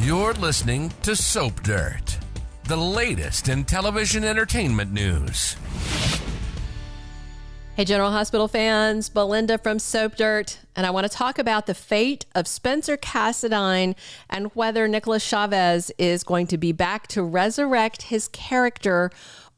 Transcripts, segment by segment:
You're listening to Soap Dirt, the latest in television entertainment news. Hey, General Hospital fans, Belinda from Soap Dirt, and I want to talk about the fate of Spencer Cassadine and whether Nicholas Chavez is going to be back to resurrect his character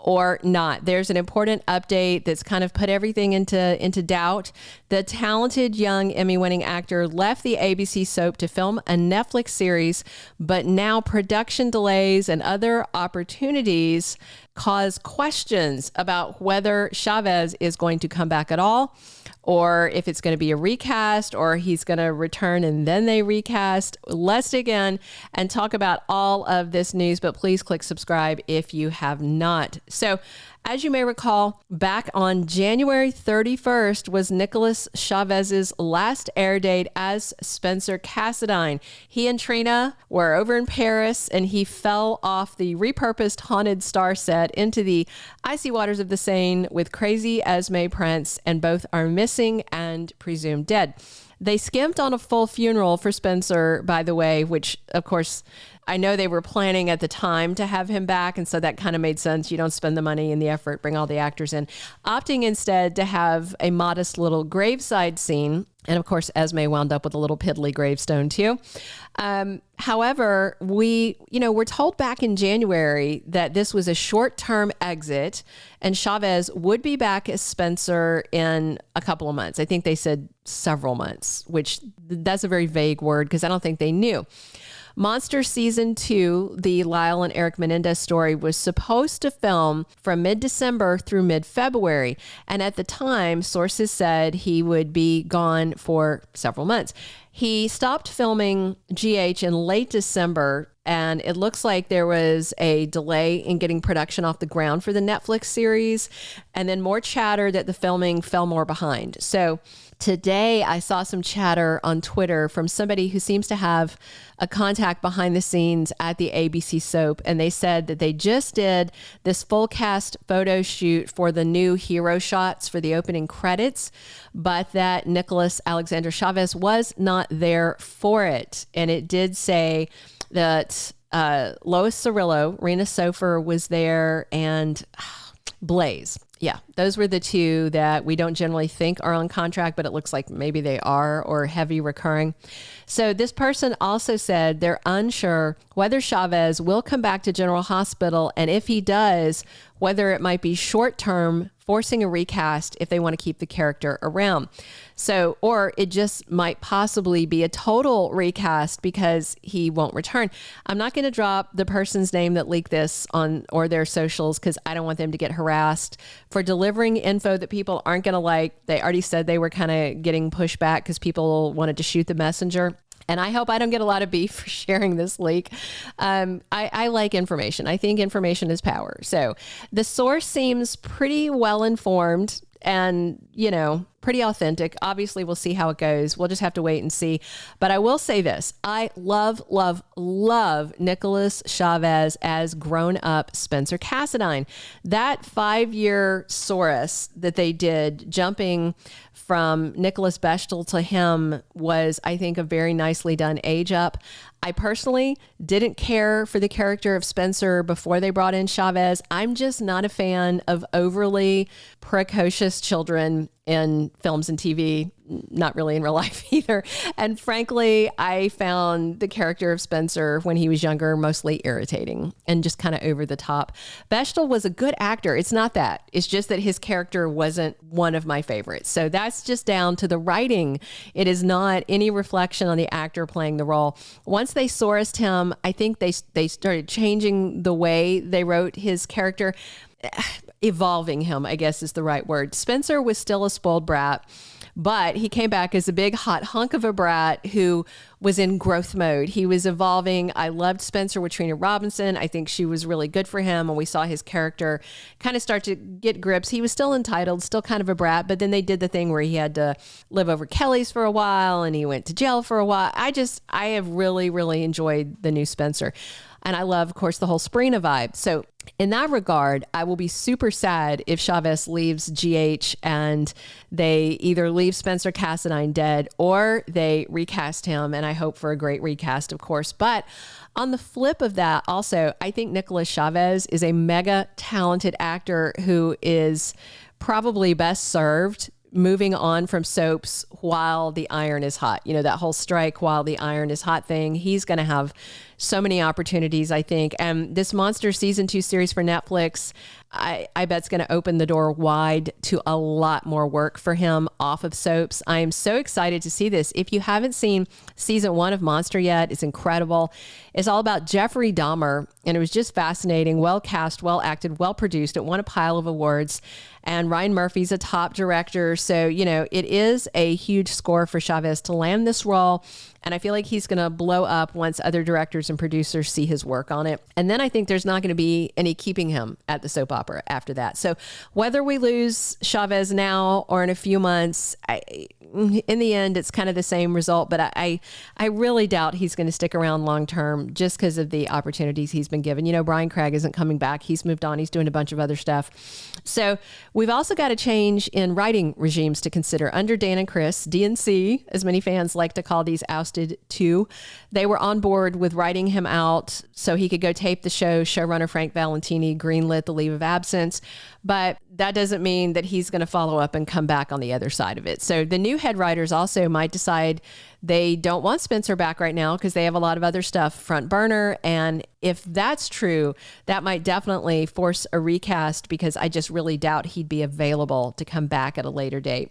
or not. There's an important update that's kind of put everything into doubt. The talented young Emmy-winning actor left the ABC soap to film a Netflix series, but now production delays and other opportunities cause questions about whether Chavez is going to come back at all, or if it's going to be a recast, or he's going to return and then they recast. Let's dig in and talk about all of this news, but please click subscribe if you have not. So, as you may recall, back on January 31st was Nicholas Chavez's last air date as Spencer Cassadine. He and Trina were over in Paris, and he fell off the repurposed Haunted Star set into the icy waters of the Seine with crazy Esme Prince, and both are missing and presumed dead. They skimped on a full funeral for Spencer, by the way, which, of course, I know they were planning at the time to have him back, and so that kind of made sense. You don't spend the money and the effort, bring all the actors in. Opting instead to have a modest little graveside scene, and of course, Esme wound up with a little piddly gravestone too. However, we're told back in January that this was a short-term exit, and Chavez would be back as Spencer in a couple of months. I think they said several months, which that's a very vague word because I don't think they knew. Monster Season 2, the Lyle and Eric Menendez story, was supposed to film from mid-December through mid-February. And at the time, sources said he would be gone for several months. He stopped filming GH in late December, and it looks like there was a delay in getting production off the ground for the Netflix series, and then more chatter that the filming fell more behind. So today I saw some chatter on Twitter from somebody who seems to have a contact behind the scenes at the ABC soap, and they said that they just did this full cast photo shoot for the new hero shots for the opening credits, but that Nicholas Alexander Chavez was not there for it. And it did say that Lois Cirullo, Rena Sofer was there, and Blaze. Yeah, those were the two that we don't generally think are on contract, but it looks like maybe they are, or heavy recurring. So this person also said they're unsure whether Chavez will come back to General Hospital, and if he does, whether it might be short-term, forcing a recast if they want to keep the character around. So, or it just might possibly be a total recast because he won't return. I'm not going to drop the person's name that leaked this on or their socials because I don't want them to get harassed for delivering info that people aren't going to like. They already said they were kind of getting pushed back because people wanted to shoot the messenger. And I hope I don't get a lot of beef for sharing this leak. I like information. I think information is power. So the source seems pretty well informed and, pretty authentic. Obviously, we'll see how it goes. We'll just have to wait and see. But I will say this. I love, love, love Nicholas Chavez as grown-up Spencer Cassadine. That 5-year Saurus that they did, jumping from Nicholas Bechtel to him, was, I think, a very nicely done age up. I personally didn't care for the character of Spencer before they brought in Chavez. I'm just not a fan of overly precocious children in films and TV, not really in real life either. And frankly, I found the character of Spencer when he was younger mostly irritating and just kind of over the top. Bechtel was a good actor. It's not that. It's just that his character wasn't one of my favorites. So that's just down to the writing. It is not any reflection on the actor playing the role. Once they sourced him, I think they started changing the way they wrote his character. Evolving him, I guess is the right word. Spencer was still a spoiled brat, but he came back as a big hot hunk of a brat who was in growth mode. He was evolving. I loved Spencer with Trina Robinson. I think she was really good for him. And we saw his character kind of start to get grips. He was still entitled, still kind of a brat, but then they did the thing where he had to live over Kelly's for a while and he went to jail for a while. I have really, really enjoyed the new Spencer. And I love, of course, the whole Sabrina vibe. So in that regard, I will be super sad if Chavez leaves GH and they either leave Spencer Cassadine dead or they recast him. And I hope for a great recast, of course. But on the flip of that, also, I think Nicholas Chavez is a mega talented actor who is probably best served moving on from soaps while the iron is hot. You know, that whole strike while the iron is hot thing. He's going to have so many opportunities, I think. And this Monster Season 2 series for Netflix, I bet it's going to open the door wide to a lot more work for him off of soaps. I am so excited to see this. If you haven't seen season 1 of Monster yet, it's incredible. It's all about Jeffrey Dahmer, and it was just fascinating, well cast, well acted, well produced. It won a pile of awards, and Ryan Murphy's a top director. So, you know, it is a huge score for Chavez to land this role. And I feel like he's going to blow up once other directors and producers see his work on it. And then I think there's not going to be any keeping him at the soap opera after that. So whether we lose Chavez now or in a few months, in the end, it's kind of the same result. But I really doubt he's going to stick around long term just because of the opportunities he's been given. You know, Brian Craig isn't coming back. He's moved on. He's doing a bunch of other stuff. So we've also got a change in writing regimes to consider. Under Dan and Chris, DNC, as many fans like to call these ousted too, they were on board with writing him out so he could go tape the show. Showrunner Frank Valentini greenlit the leave of absence, but that doesn't mean that he's going to follow up and come back on the other side of it. So the new head writers also might decide they don't want Spencer back right now because they have a lot of other stuff front burner. And if that's true, that might definitely force a recast because I just really doubt he'd be available to come back at a later date.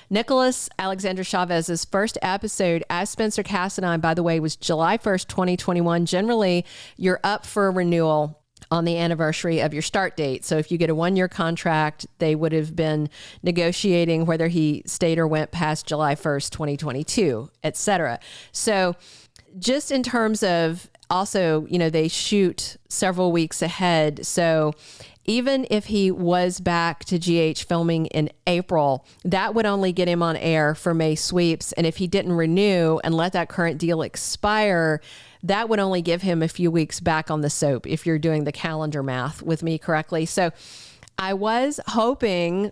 Nicholas Alexander Chavez's first episode as Spencer Cassadine, by the way, was July 1st, 2021. Generally, you're up for renewal on the anniversary of your start date. So if you get a 1-year contract, they would have been negotiating whether he stayed or went past July 1st, 2022, etc. So just in terms of also, you know, they shoot several weeks ahead. So even if he was back to GH filming in April, that would only get him on air for May sweeps. And if he didn't renew and let that current deal expire, that would only give him a few weeks back on the soap, if you're doing the calendar math with me correctly. So I was hoping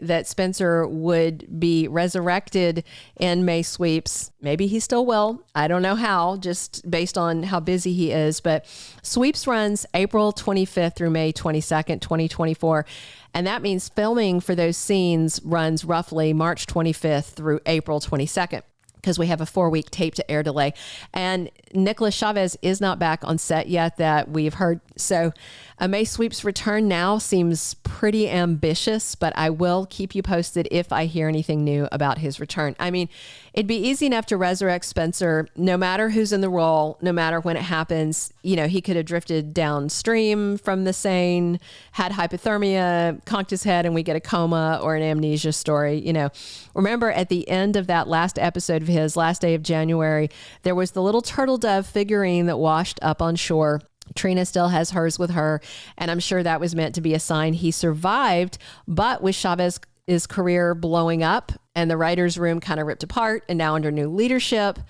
that Spencer would be resurrected in May sweeps. Maybe he still will. I don't know how, just based on how busy he is. But sweeps runs April 25th through May 22nd, 2024. And that means filming for those scenes runs roughly March 25th through April 22nd. Because we have a 4-week tape to air delay. And Nicholas Chavez is not back on set yet that we've heard. So a May sweeps return now seems pretty ambitious, but I will keep you posted if I hear anything new about his return. I mean, it'd be easy enough to resurrect Spencer, no matter who's in the role, no matter when it happens. You know, he could have drifted downstream from the Seine, had hypothermia, conked his head, and we get a coma or an amnesia story. You know, remember at the end of that last episode of his, last day of January, there was the little turtle dove figurine that washed up on shore. Trina still has hers with her, and I'm sure that was meant to be a sign he survived. But with Chavez's career blowing up and the writer's room kind of ripped apart and now under new leadership,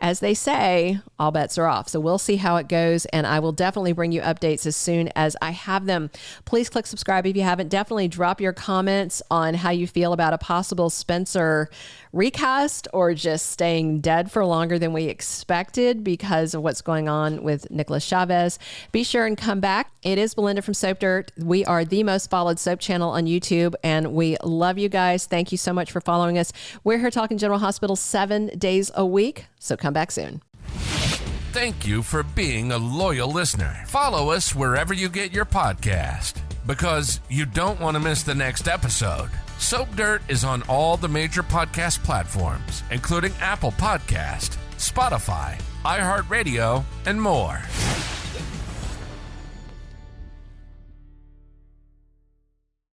as they say, all bets are off. So we'll see how it goes, and I will definitely bring you updates as soon as I have them. Please click subscribe if you haven't. Definitely drop your comments on how you feel about a possible Spencer recast or just staying dead for longer than we expected because of what's going on with Nicholas Chavez. Be sure and come back. It is Belinda from Soap Dirt. We are the most followed soap channel on YouTube, and we love you guys. Thank you so much for following us. We're here talking General Hospital 7 days a week, so come back soon. Thank you for being a loyal listener. Follow us wherever you get your podcast, because you don't want to miss the next episode. Soap Dirt is on all the major podcast platforms, including Apple Podcast, Spotify, iHeartRadio, and more.